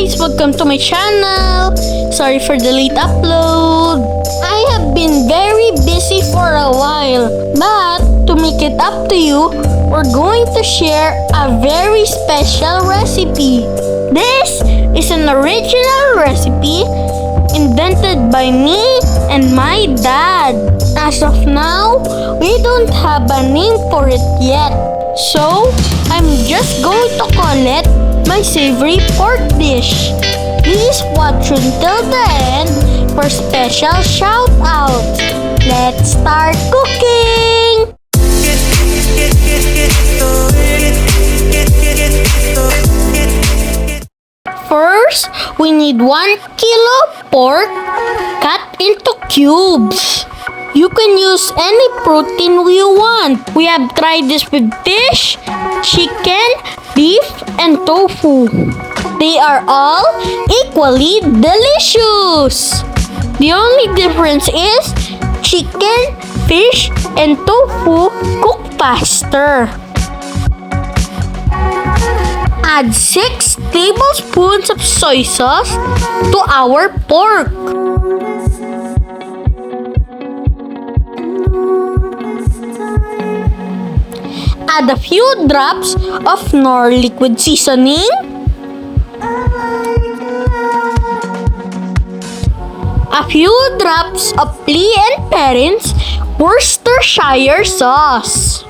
guys! Welcome to my channel! Sorry for the late upload. I have been very busy for a while, but to make it up to you, we're going to share a very special recipe. This is an original recipe invented by me and my dad. As of now, we don't have a name for it yet. So, I'm just going to call it my savory pork dish. Please watch until the end for special shout out. Let's start cooking! First, we need 1 kilo pork cut into cubes. You can use any protein you want. We have tried this with fish, chicken, beef, and tofu. They are all equally delicious. The only difference is chicken, fish, and tofu cook faster. Add 6 tablespoons of soy sauce to our pork. Add a few drops of Knorr liquid seasoning, a few drops of Lee and Perrins Worcestershire sauce,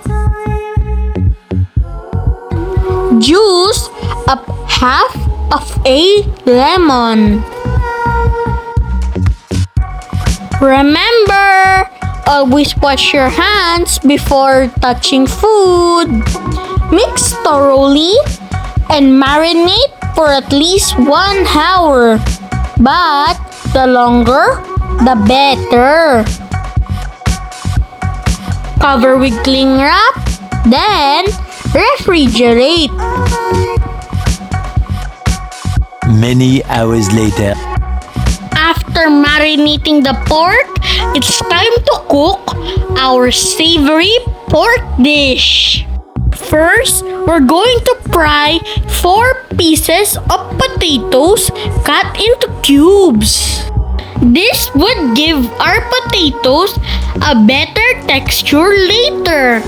juice of half of a lemon. Remember, always wash your hands before touching food. Mix thoroughly and marinate for at least 1 hour. But the longer, the better. Cover with cling wrap, then refrigerate. Many hours later. After marinating the pork, it's time to cook our savory pork dish. First, we're going to fry 4 pieces of potatoes cut into cubes. This would give our potatoes a better texture later.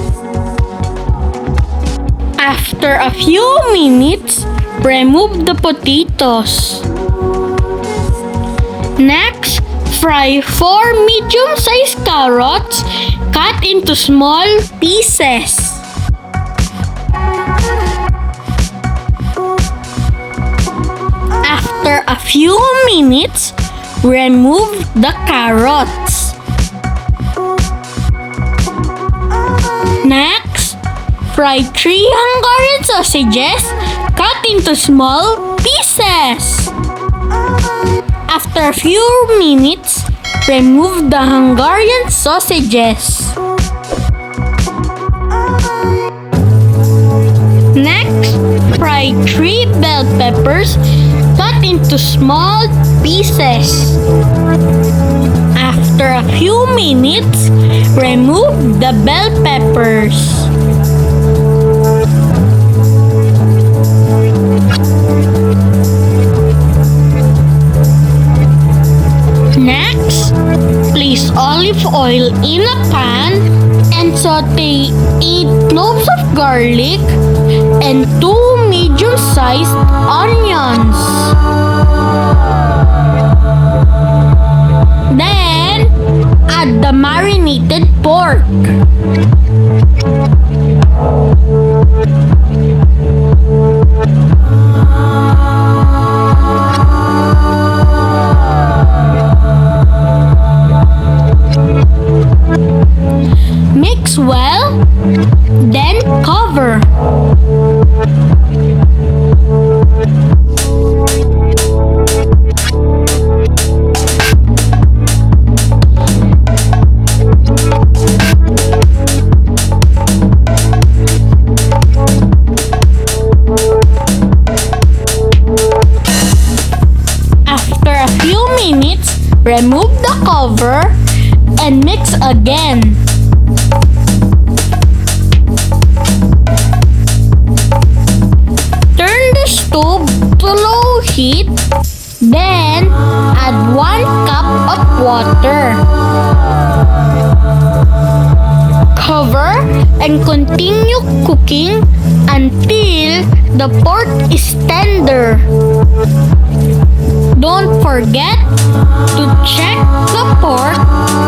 After a few minutes, remove the potatoes. Next, fry 4 medium-sized carrots cut into small pieces. After a few minutes, remove the carrots. Next, fry 3 Hungarian sausages cut into small pieces. After a few minutes, remove the Hungarian sausages. Next, fry 3 bell peppers cut into small pieces. After a few minutes, remove the bell peppers. Next, place olive oil in a pan and saute 8 cloves of garlic and 2 medium-sized onions. Then, add the marinated pork. Mix well, then cover. After a few minutes, remove the cover and mix again. Turn the stove to low heat. Then, add 1 cup of water. Cover and continue cooking until the pork is tender. Don't forget to check the pork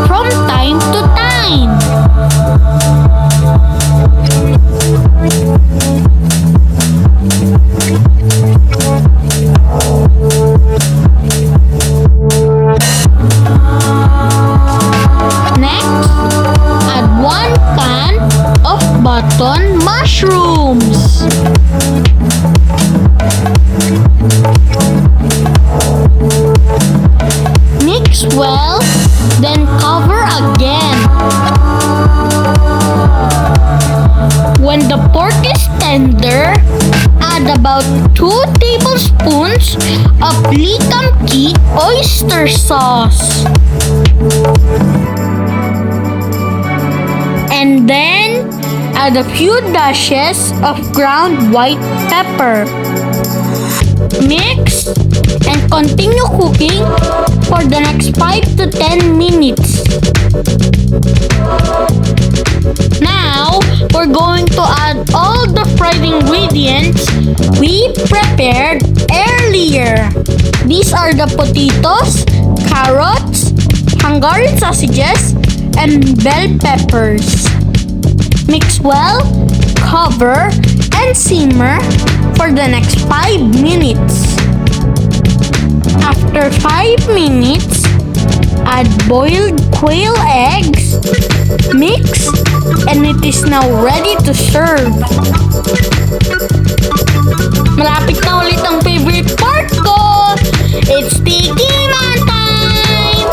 from time to time. Next, add 1 can of button mushrooms. Mix well, then cover again. When the pork is tender, add about 2 tablespoons of likamki oyster sauce. And then, add a few dashes of ground white pepper. Mix and continue cooking for the next 5 to 10 minutes. Now, we're going to add all the fried ingredients we prepared earlier. These are the potatoes, carrots, Hungarian sausages, and bell peppers. Mix well, cover, and simmer for the next 5 minutes. After 5 minutes, add boiled quail eggs, mix, and it is now ready to serve. Malapit na ulit ang favorite part ko! It's Tikiman time!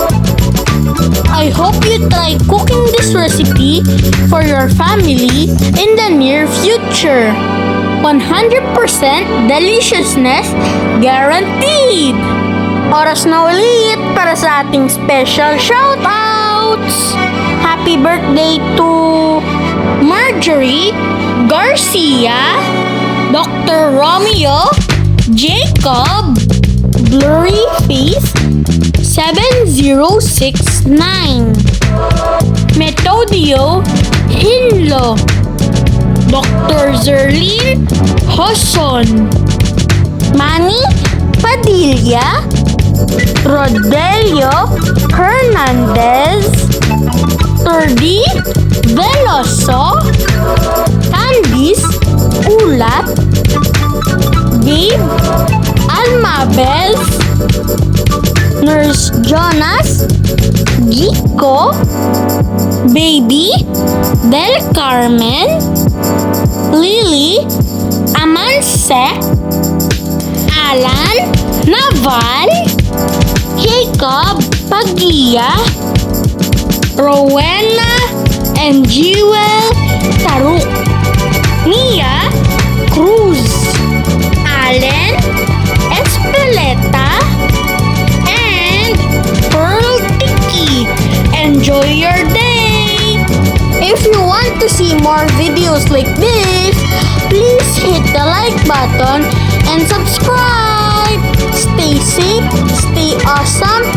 I hope you try cooking this recipe for your family in the near future. 100% deliciousness guaranteed! Oras na ulit para sa ating special shoutouts! Happy birthday to Marjorie Garcia, Dr. Romeo Jacob, Blurry Face 7069, Metodio Hinlo, Dr. Zerlin Hoson, Manny Padilla, Rodelio Hernandez, Turdi Veloso, Candice Ulat, Gabe Almabel, Nurse Jonas, Gico, Baby Del Carmen, Lily Amansek, Alan Naval, Jacob Pagia, Rowena and Jewel Taruk, Mia Cruz, Allen Espeleta, and Pearl Tiki. Enjoy your day! If you want to see more videos like this, please hit the like button and subscribe. Stay safe, stay awesome,